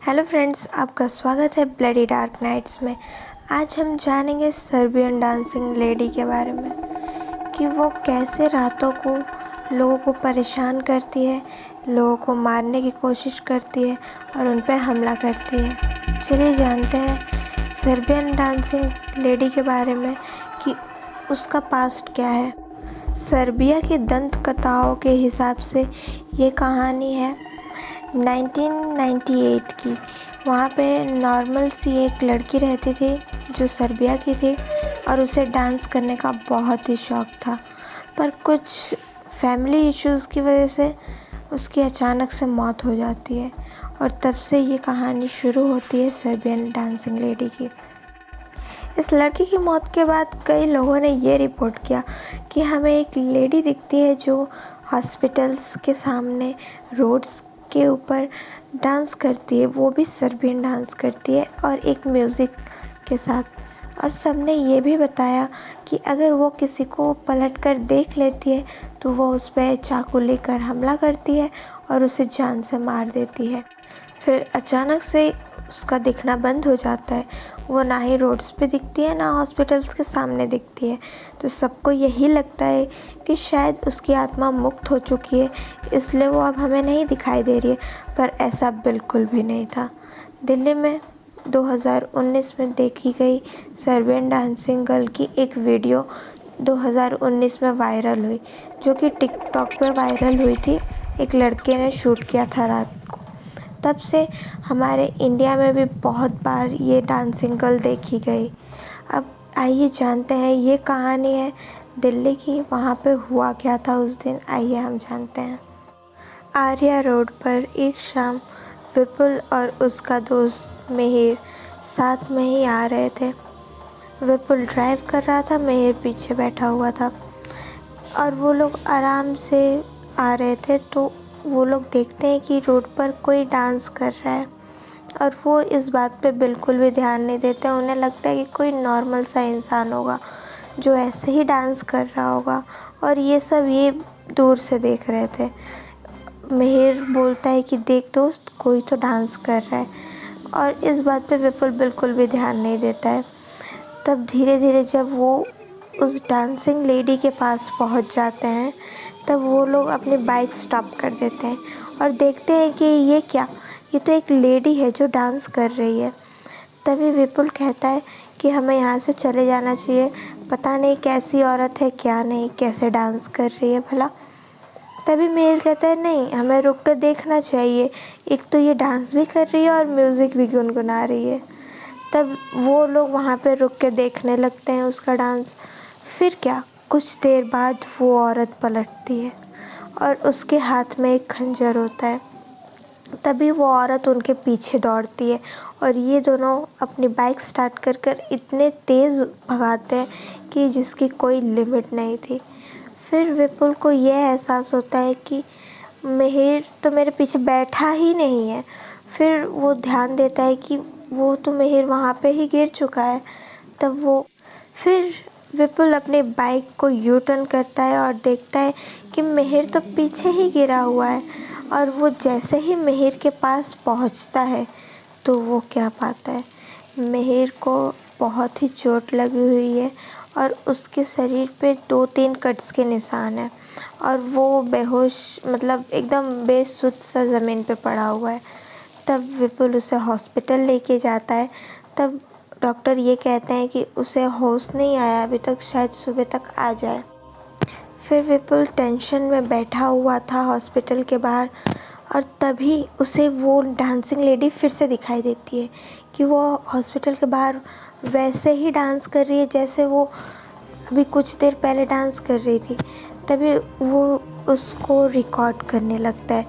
Hello friends, आपका स्वागत है ब्लडी डार्क नाइट्स में। आज हम जानेंगे सर्बियन डांसिंग लेडी के बारे में कि वो कैसे रातों को लोगों को परेशान करती है, लोगों को मारने की कोशिश करती है और उन पर हमला करती है। चलिए जानते हैं सर्बियन डांसिंग लेडी के बारे में कि उसका पास्ट क्या है। सर्बिया की दंत कथाओं के हिसाब से ये कहानी है 1998 की। वहाँ पे नॉर्मल सी एक लड़की रहती थी जो सर्बिया की थी और उसे डांस करने का बहुत ही शौक़ था, पर कुछ फैमिली इश्यूज़ की वजह से उसकी अचानक से मौत हो जाती है और तब से ये कहानी शुरू होती है सर्बियन डांसिंग लेडी की। इस लड़की की मौत के बाद कई लोगों ने ये रिपोर्ट किया कि हमें एक लेडी दिखती है जो हॉस्पिटल्स के सामने रोड्स के ऊपर डांस करती है, वो भी सर्बियन डांस करती है और एक म्यूज़िक के साथ। और सबने ये भी बताया कि अगर वो किसी को पलटकर देख लेती है तो वो उस पर चाकू लेकर हमला करती है और उसे जान से मार देती है। फिर अचानक से उसका दिखना बंद हो जाता है, वो ना ही रोड्स पे दिखती है ना हॉस्पिटल्स के सामने दिखती है। तो सबको यही लगता है कि शायद उसकी आत्मा मुक्त हो चुकी है, इसलिए वो अब हमें नहीं दिखाई दे रही है, पर ऐसा बिल्कुल भी नहीं था। दिल्ली में 2019 में देखी गई सर्बियन डांसिंग गर्ल की एक वीडियो 2019 में वायरल हुई, जो कि टिकटॉक पे वायरल हुई थी। एक लड़के ने शूट किया था रात को। तब से हमारे इंडिया में भी बहुत बार ये डांसिंग गर्ल देखी गई। अब आइए जानते हैं ये कहानी है दिल्ली की, वहाँ पे हुआ क्या था उस दिन, आइए हम जानते हैं। आर्या रोड पर एक शाम विपुल और उसका दोस्त मिहिर साथ में ही आ रहे थे। विपुल ड्राइव कर रहा था, मिहिर पीछे बैठा हुआ था और वो लोग आराम से आ रहे थे। तो वो लोग देखते हैं कि रोड पर कोई डांस कर रहा है और वो इस बात पे बिल्कुल भी ध्यान नहीं देते। उन्हें लगता है कि कोई नॉर्मल सा इंसान होगा जो ऐसे ही डांस कर रहा होगा और ये सब ये दूर से देख रहे थे। मिहिर बोलता है कि देख दोस्त, कोई तो डांस कर रहा है, और इस बात पे विपुल बिल्कुल भी ध्यान नहीं देता है। तब धीरे धीरे जब वो उस डांसिंग लेडी के पास पहुंच जाते हैं तब वो लोग अपनी बाइक स्टॉप कर देते हैं और देखते हैं कि ये क्या, ये तो एक लेडी है जो डांस कर रही है। तभी विपुल कहता है कि हमें यहाँ से चले जाना चाहिए, पता नहीं कैसी औरत है, क्या नहीं, कैसे डांस कर रही है भला। तभी मिहिर कहता है नहीं, हमें रुक कर देखना चाहिए, एक तो ये डांस भी कर रही है और म्यूज़िक भी गुनगुना रही है। तब वो लोग वहाँ पे रुक के देखने लगते हैं उसका डांस। फिर क्या, कुछ देर बाद वो औरत पलटती है और उसके हाथ में एक खंजर होता है। तभी वो औरत उनके पीछे दौड़ती है और ये दोनों अपनी बाइक स्टार्ट कर कर इतने तेज़ भगाते हैं कि जिसकी कोई लिमिट नहीं थी। फिर विपुल को यह एहसास होता है कि मिहिर तो मेरे पीछे बैठा ही नहीं है। फिर वो ध्यान देता है कि वो तो मिहिर वहाँ पे ही गिर चुका है। तब वो फिर विपुल अपनी बाइक को यू टर्न करता है और देखता है कि मिहिर तो पीछे ही गिरा हुआ है। और वो जैसे ही मिहिर के पास पहुंचता है तो वो क्या पाता है, मिहिर को बहुत ही चोट लगी हुई है और उसके शरीर पे 2-3 कट्स के निशान हैं और वो बेहोश, मतलब एकदम बेसुध सा ज़मीन पे पड़ा हुआ है। तब विपुल उसे हॉस्पिटल लेके जाता है। तब डॉक्टर ये कहते हैं कि उसे होश नहीं आया अभी तक, शायद सुबह तक आ जाए। फिर विपुल टेंशन में बैठा हुआ था हॉस्पिटल के बाहर और तभी उसे वो डांसिंग लेडी फिर से दिखाई देती है कि वो हॉस्पिटल के बाहर वैसे ही डांस कर रही है जैसे वो अभी कुछ देर पहले डांस कर रही थी। तभी वो उसको रिकॉर्ड करने लगता है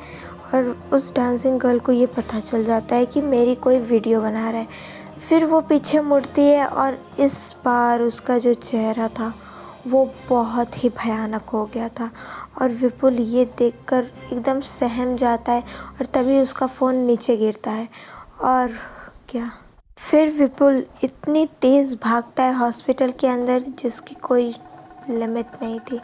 और उस डांसिंग गर्ल को ये पता चल जाता है कि मेरी कोई वीडियो बना रहा है। फिर वो पीछे मुड़ती है और इस बार उसका जो चेहरा था वो बहुत ही भयानक हो गया था और विपुल ये देखकर एकदम सहम जाता है और तभी उसका फ़ोन नीचे गिरता है। और क्या, फिर विपुल इतनी तेज़ भागता है हॉस्पिटल के अंदर जिसकी कोई लिमिट नहीं थी।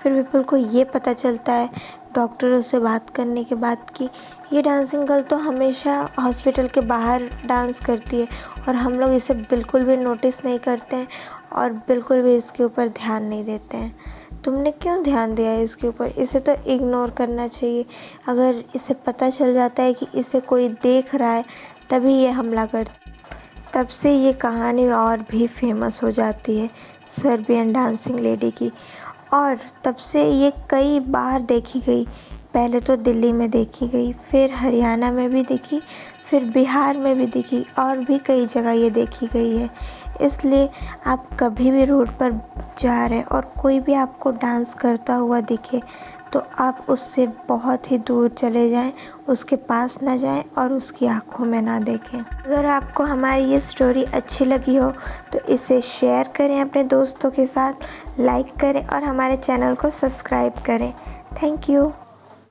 फिर विपुल को ये पता चलता है डॉक्टरों से बात करने के बाद कि ये डांसिंग गर्ल तो हमेशा हॉस्पिटल के बाहर डांस करती है और हम लोग इसे बिल्कुल भी नोटिस नहीं करते हैं और बिल्कुल भी इसके ऊपर ध्यान नहीं देते हैं। तुमने क्यों ध्यान दिया है इसके ऊपर? इसे तो इग्नोर करना चाहिए। अगर इसे पता चल जाता है कि इसे कोई देख रहा है तभी ये हमला करती। तब से ये कहानी और भी फेमस हो जाती है सर्बियन डांसिंग लेडी की, और तब से ये कई बार देखी गई। पहले तो दिल्ली में देखी गई, फिर हरियाणा में भी दिखी, फिर बिहार में भी दिखी और भी कई जगह ये देखी गई है। इसलिए आप कभी भी रोड पर जा रहे हैं और कोई भी आपको डांस करता हुआ दिखे तो आप उससे बहुत ही दूर चले जाएं, उसके पास ना जाएं और उसकी आंखों में ना देखें। अगर आपको हमारी ये स्टोरी अच्छी लगी हो तो इसे शेयर करें अपने दोस्तों के साथ, लाइक करें और हमारे चैनल को सब्सक्राइब करें। Thank you.